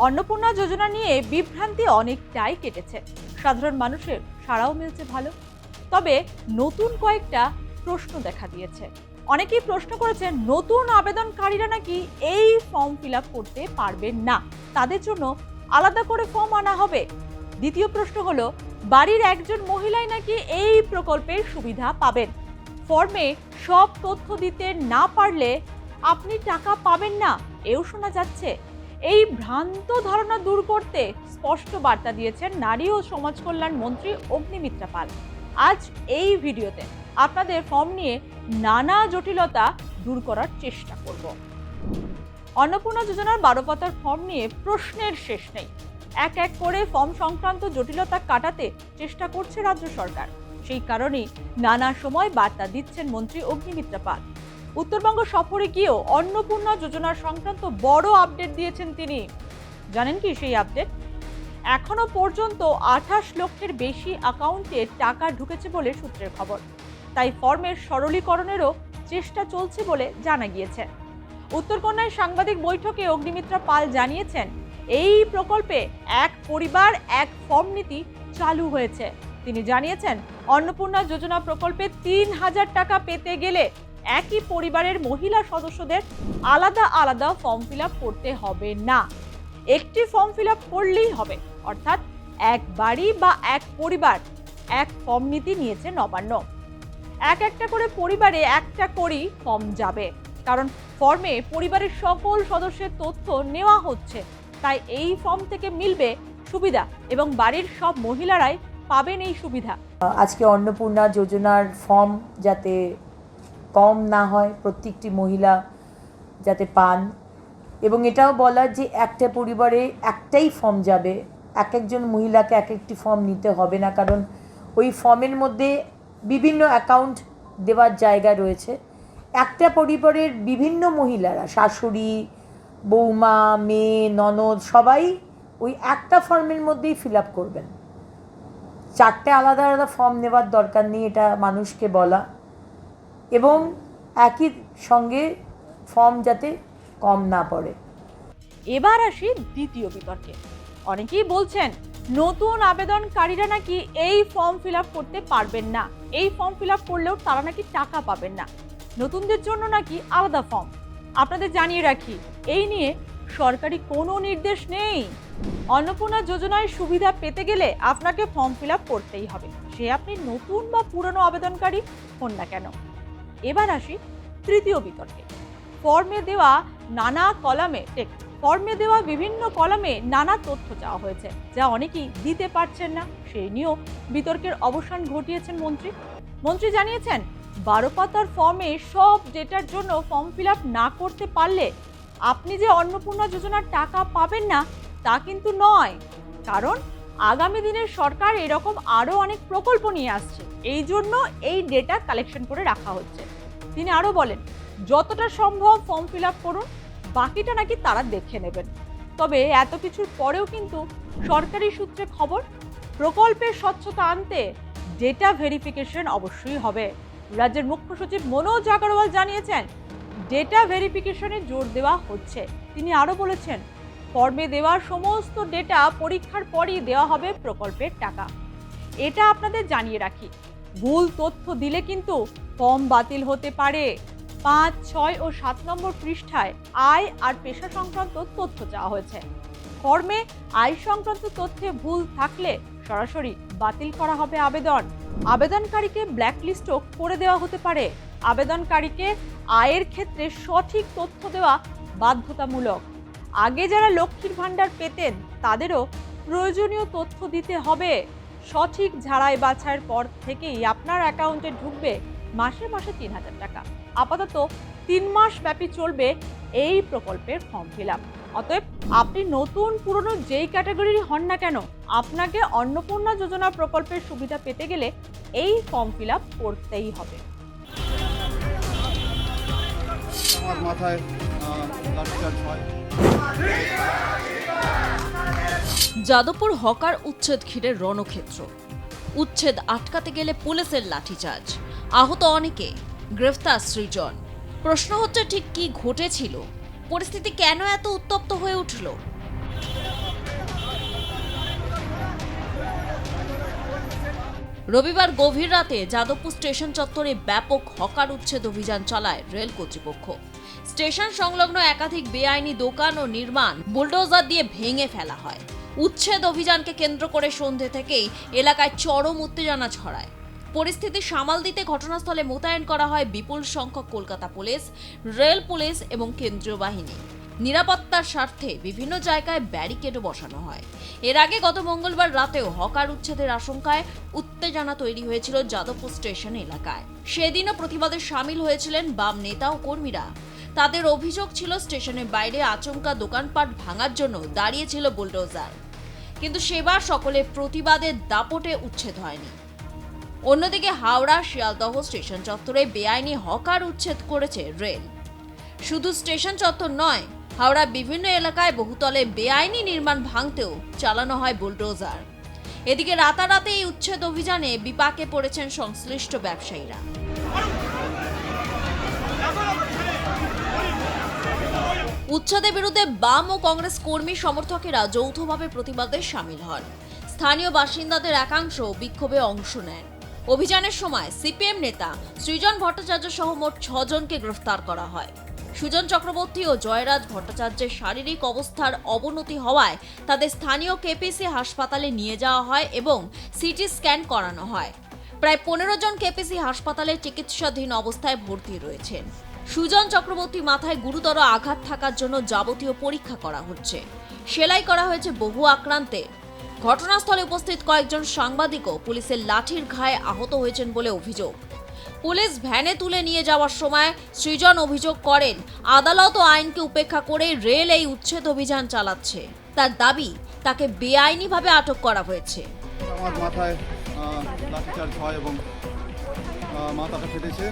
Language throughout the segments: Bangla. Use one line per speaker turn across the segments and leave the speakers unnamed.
অন্নপূর্ণা যোজনা নিয়ে বিভ্রান্তি অনেকটাই কেটেছে, সাধারণ মানুষের সাড়াও মিলছে ভালো। তবে নতুন কয়েকটা প্রশ্ন দেখা দিয়েছে। অনেকেই প্রশ্ন করেছেন নতুন আবেদনকারীরা নাকি এই ফর্ম ফিল আপ করতে পারবেন না, তাদের জন্য আলাদা করে ফর্ম আনা হবে। দ্বিতীয় প্রশ্ন হলো বাড়ির একজন মহিলাই নাকি এই প্রকল্পের সুবিধা পাবেন। ফর্মে সব তথ্য দিতে না পারলে আপনি টাকা পাবেন না, এও শোনা যাচ্ছে। এই ভ্রান্ত ধারণা দূর করতে স্পষ্ট বার্তা দিয়েছেন নারী ও সমাজ কল্যাণ মন্ত্রী অগ্নিমিত্রা পাল। আজ এই ভিডিওতে আপনাদের ফর্ম নিয়ে নানা জটিলতা দূর করার চেষ্টা করব। অন্নপূর্ণা যোজনার 12 পাতার ফর্ম নিয়ে প্রশ্নের শেষ নেই। এক এক করে ফর্ম সংক্রান্ত জটিলতা কাটাতে চেষ্টা করছে রাজ্য সরকার। সেই কারণেই নানা সময় বার্তা দিচ্ছেন মন্ত্রী অগ্নিমিত্রা পাল। উত্তরবঙ্গ সফরে গিয়েও অন্নপূর্ণা যোজনার সংক্রান্ত বড় আপডেট দিয়েছেন তিনি। জানেন কি সেই আপডেট? এখনো পর্যন্ত 28 লক্ষের বেশি অ্যাকাউন্টে টাকা ঢুকেছে বলে সূত্রের খবর। তাই ফর্মের সরলীকরণেরও চেষ্টা চলছে বলে জানা গিয়েছে। উত্তরকন্যায় সাংবাদিক বৈঠকে অগ্নিমিত্রা পাল জানিয়েছেন এই প্রকল্পে এক পরিবার এক ফর্ম নীতি চালু হয়েছে। তিনি জানিয়েছেন অন্নপূর্ণা যোজনা প্রকল্পে 3000 টাকা পেতে গেলে একই পরিবারের মহিলা সদস্যদের আলাদা আলাদা ফর্ম ফিল আপ করতে হবে না, একটি ফর্ম ফিল আপ করলেই হবে। অর্থাৎ এক বাড়ি বা এক পরিবার এক ফর্ম নীতি নিয়েছে নবান্ন। একটা করে পরিবারে একটা করেই ফর্ম যাবে, কারণ ফর্মে পরিবারের সকল সদস্যের তথ্য নেওয়া হচ্ছে। তাই এই ফর্ম থেকে মিলবে সুবিধা এবং বাড়ির সব মহিলারাই পাবেন এই সুবিধা।
আজকে অন্নপূর্ণা যোজনার ফর্ম যাতে কম না হয়, প্রত্যেকটি মহিলা যাতে পান, এবং এটাও বলা যে একটা পরিবারে একটাই ফর্ম যাবে, এক একজন মহিলাকে এক একটি ফর্ম নিতে হবে না, কারণ ওই ফর্মের মধ্যে বিভিন্ন অ্যাকাউন্ট দেওয়ার জায়গা রয়েছে। একটা পরিবারের বিভিন্ন মহিলারা, শাশুড়ি, বৌমা, মেয়ে, ননদ, সবাই ওই একটা ফর্মের মধ্যেই ফিল আপ করবেন। 4টে আলাদা আলাদা ফর্ম নেওয়ার দরকার নেই, এটা মানুষকে বলা। এবং একই সঙ্গে ফর্ম যাতে কম না পড়ে।
এবার আসি দ্বিতীয় বিতর্কে। অনেকেই বলছেন নতুন আবেদনকারীরা নাকি এই ফর্ম ফিল আপ করতে পারবেন না, এই ফর্ম ফিল আপ করলেও তারা নাকি টাকা পাবেন না, নতুনদের জন্য নাকি আলাদা ফর্ম। আপনাদের জানিয়ে রাখি, এই নিয়ে সরকারি কোনো নির্দেশ নেই। অন্নপূর্ণা যোজনায় সুবিধা পেতে গেলে আপনাকে ফর্ম ফিল আপ করতেই হবে, সে আপনি নতুন বা পুরনো আবেদনকারী হন না কেন। এবার আসি তৃতীয় বিতর্কে। ফর্মে দেওয়া বিভিন্ন কলামে নানা তথ্য চাওয়া হয়েছে, যা অনেকেই দিতে পারছেন না। সেই নিয়েও বিতর্কের অবসান ঘটিয়েছেন মন্ত্রী জানিয়েছেন 12 পাতার ফর্মে সব ডেটার জন্য ফর্ম ফিল আপ না করতে পারলে আপনি যে অন্নপূর্ণা যোজনার টাকা পাবেন না তা কিন্তু নয়, কারণ আগামী দিনের সরকার এরকম আরো অনেক প্রকল্প নিয়ে আসছে, এই জন্য এই ডেটা কালেকশন করে রাখা হচ্ছে। তিনি আরো বলেন যতটা সম্ভব ফর্ম ফিল আপ করুন, বাকিটা নাকি তারা দেখে নেবেন। তবে এত কিছুর পরেও কিন্তু সরকারি সূত্রে খবর, প্রকল্পের স্বচ্ছতা আনতে ডেটা ভেরিফিকেশন অবশ্যই হবে। রাজ্যের মুখ্য সচিব মনোজ আগরওয়াল জানিয়েছেন ডেটা ভেরিফিকেশনে জোর দেওয়া হচ্ছে। তিনি আরো বলেছেন ফর্মে দেওয়া সমস্ত ডেটা পরীক্ষার পরই দেওয়া হবে প্রকল্পের টাকা। এটা আপনাদের জানিয়ে রাখি, ভুল তথ্য দিলে কিন্তু ফর্ম বাতিল হতে পারে। 5, 6 ও 7 নম্বর পৃষ্ঠায় আয় আর পেশা সংক্রান্ত তথ্য চাওয়া হয়েছে। ফর্মে আয় সংক্রান্ত তথ্যে ভুল থাকলে সরাসরি বাতিল করা হবে আবেদন। আবেদনকারীকে ব্ল্যাকলিস্টও করে দেওয়া হতে পারে। আবেদনকারীকে আয়ের ক্ষেত্রে সঠিক তথ্য দেওয়া বাধ্যতামূলক। আগে যারা লক্ষ্মীর ভাণ্ডার পেতেন তাদেরও প্রয়োজনীয় তথ্য দিতে হবে। সঠিক ঝাড়াই বাছাইয়ের পর থেকেই আপনার অ্যাকাউন্টে ঢুকবে মাসে মাসে 3000 টাকা। আপাতত 3 মাস ব্যাপী চলবে এই প্রকল্পের ফর্ম ফিল আপ। অতএব আপনি নতুন পুরনো যেই ক্যাটাগরির হন না কেন, আপনাকে অন্নপূর্ণা যোজনা প্রকল্পের সুবিধা পেতে গেলে এই ফর্ম ফিল আপ করতেই হবে।
আমার মাথায় লাঠিচার্জ হয়।
যাদবপুর হকার উচ্ছেদ ঘিরে রণক্ষেত্র। উচ্ছেদ আটকাতে গেলে পুলিশের লাঠিচার্জ, আহত অনেকে, গ্রেফতার সৃজন। প্রশ্ন হচ্ছে ঠিক কি ঘটেছিল, পরিস্থিতি কেন এত উত্তপ্ত হয়ে উঠল? রবিবার গভীর রাতে যাদবপুর স্টেশন চত্বরে ব্যাপক হকার উচ্ছেদ অভিযান চালায় রেল কর্তৃপক্ষ। স্টেশন সংলগ্ন একাধিক বেআইনি দোকান ও নির্মাণ বুলডোজার দিয়ে ভেঙে ফেলা হয়। উচ্ছেদ অভিযানকে কেন্দ্র করে সন্ধ্যে থেকেই এলাকায় চরম উত্তেজনা ছড়ায়। পরিস্থিতি সামাল দিতে ঘটনাস্থলে মোতায়েন করা হয় বিপুল সংখ্যক কলকাতা পুলিশ, রেল পুলিশ এবং কেন্দ্রীয় বাহিনী। নিরাপত্তার স্বার্থে বিভিন্ন জায়গায় ব্যারিকেডও বসানো হয়। এর আগে গত মঙ্গলবার রাতেও হকার উচ্ছেদের আশঙ্কায় উত্তেজনা তৈরি হয়েছিল যাদবপুর স্টেশন এলাকায়। সেদিনও প্রতিবাদে সামিল হয়েছিলেন বাম নেতা ও কর্মীরা। তাদের অভিযোগ ছিল স্টেশনের বাইরে আচমকা দোকানপাট ভাঙার জন্য দাঁড়িয়েছিল বুলডোজার, কিন্তু সেবার সকলের প্রতিবাদের দাপটে উচ্ছেদ হয়নি। অন্যদিকে হাওড়া শিয়ালদহ স্টেশন চত্বরে বেআইনি হকার উচ্ছেদ করেছে রেল। শুধু স্টেশন চত্বর নয়, হাওড়ার বিভিন্ন এলাকায় বহুতলে বেআইনি নির্মাণ ভাঙতেও চালানো হয় বুলডোজার। এদিকে রাতারাতি এই উচ্ছেদ অভিযানে বিপাকে পড়েছেন সংশ্লিষ্ট ব্যবসায়ীরা। উচ্ছেদের বিরুদ্ধে বাম ও কংগ্রেস কর্মী সমর্থকেরা যৌথভাবে প্রতিবাদে সামিল হন। স্থানীয় বাসিন্দাদের একাংশ বিক্ষোভে অংশ নেন। অভিযানের সময় সিপিএম নেতা সৃজন ভট্টাচার্য সহ মোট 6 জনকে গ্রেফতার করা হয়। সুজন চক্রবর্তী ও জয়রাজ ভট্টাচার্যের শারীরিক অবস্থার অবনতি হওয়ায় তাদের স্থানীয় কেপিসি হাসপাতালে নিয়ে যাওয়া হয় এবং সিটি স্ক্যান করানো হয়। প্রায় 15 জন কেপিসি হাসপাতালে চিকিৎসাধীন অবস্থায় ভর্তি রয়েছেন। সুজন চক্রবর্তী মাথায় গুরুতর আঘাত থাকার জন্য যাবতীয় পরীক্ষা করা হচ্ছে। সেলাই করা হয়েছে বহু আক্রান্তে। ঘটনাস্থলে উপস্থিত কয়েকজন সাংবাদিকও পুলিশের লাঠির ঘায়ে আহত হয়েছেন বলে অভিযোগ। পুলিশ ভ্যানে তুলে নিয়ে যাওয়ার সময় সৃজন অভিযোগ করেন, আদালত ও আইনকে উপেক্ষা করে রেল এই উচ্ছেদ অভিযান চালাচ্ছে। তার দাবি, তাকে বেআইনিভাবে আটক করা হয়েছে।
আমার মাথায় লাঠিচার্জ হয় এবং মাথাটা ফেটেছে।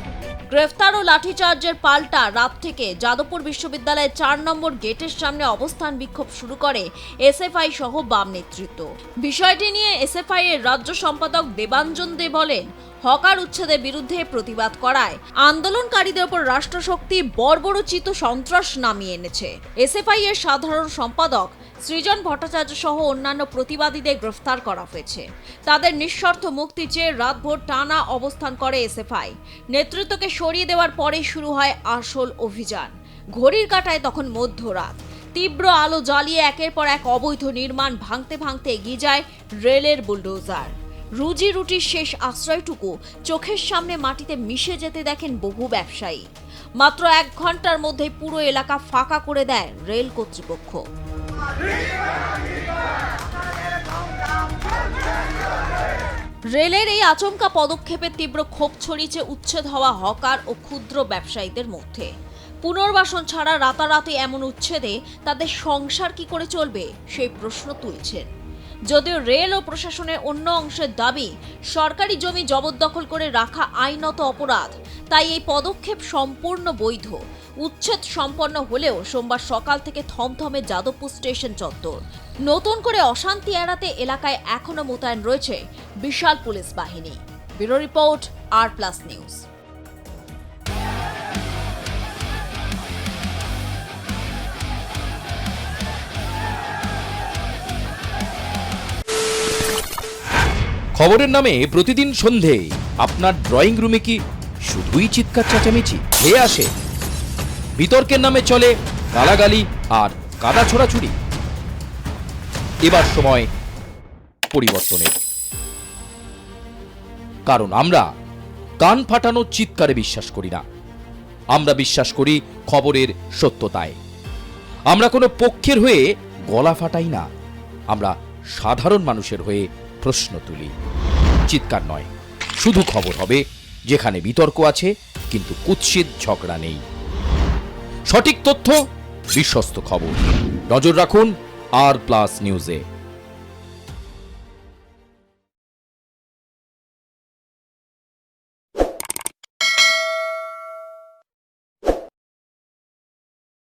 গ্রেফতার ও লাঠিচার্জের পাল্টা রাত থেকে যাদবপুর বিশ্ববিদ্যালয়ের 4 নম্বর গেটের সামনে অবস্থান বিক্ষোভ শুরু করে এসএফআই সহ বাম নেতৃত্ব। বিষয়টি নিয়ে এসএফআই এর রাজ্য সম্পাদক দেবাঞ্জন দে বলেন, হকার উচ্ছেদের বিরুদ্ধে প্রতিবাদ করায় আন্দোলনকারীদের উপর রাষ্ট্রশক্তি বর্বরোচিত সন্ত্রাস নামিয়ে এনেছে। এসএফআই এর সাধারণ সম্পাদক সৃজন ভট্টাচার্য সহ অন্যান্য প্রতিবাদীদের গ্রেফতার করা হয়েছে। তাদের নিঃশর্ত মুক্তি চেয়ে রাতভর টানা অবস্থান করে এসএফআই। নেতৃত্বকে সরিয়ে দেওয়ার পরেই শুরু হয় আসল অভিযান। ঘড়ির কাঁটায় তখন মধ্যরাত। তীব্র আলো জ্বালিয়ে একের পর এক অবৈধ নির্মাণ ভাঙতে ভাঙতে এগিয়ে যায় রেলের বুলডোজার। রুজি রুটির শেষ আশ্রয়টুকু চোখের সামনে মাটিতে মিশে যেতে দেখেন বহু ব্যবসায়ী। মাত্র 1 ঘন্টার মধ্যে পুরো এলাকা ফাঁকা করে দেয় রেল কর্তৃপক্ষ। রেলের এই আচমকা পদক্ষেপে তীব্র ক্ষোভ ছড়িয়েছে উচ্ছেদ হওয়া হকার ও ক্ষুদ্র ব্যবসায়ীদের মধ্যে। পুনর্বাসন ছাড়া রাতারাতি এমন উচ্ছেদে তাদের সংসার কি করে চলবে সেই প্রশ্ন তুলছেন। যদিও রেল ও প্রশাসনের অন্য অংশের দাবি, সরকারি জমি জবরদখল করে রাখা আইনত অপরাধ, তাই এই পদক্ষেপ সম্পূর্ণ বৈধ। উচ্ছেদ সম্পন্ন হলেও সোমবার সকাল থেকে থমথমে যাদবপুর স্টেশন চত্বর। নতুন করে অশান্তি এড়াতে এলাকায় এখনো মোতায়েন রয়েছে বিশাল পুলিশ বাহিনী। ব্যুরো রিপোর্ট, আর+ নিউজ।
খবরের নামে প্রতিদিন সন্ধে আপনার ড্রয়িং রুমে কি শুধুই চিৎকার চেঁচামেচি খেয়ে আসে? বিতর্কের নামে চলে গালাগালি আর কাদা ছোড়াছুড়ি। এবার সময় পরিবর্তনের, কারণ আমরা কান ফাটানো চিৎকারে বিশ্বাস করি না। আমরা বিশ্বাস করি খবরের সত্যতায়। আমরা কোনো পক্ষের হয়ে গলা ফাটাই না, আমরা সাধারণ মানুষের হয়ে প্রশ্ন তুলি। চিৎকার নয়, শুধু খবর হবে যেখানে বিতর্ক আছে কিন্তু কুৎসিত ঝগড়া নেই। সঠিক তথ্য, বিশ্বস্ত খবর। নজর রাখুন আর+ নিউজে।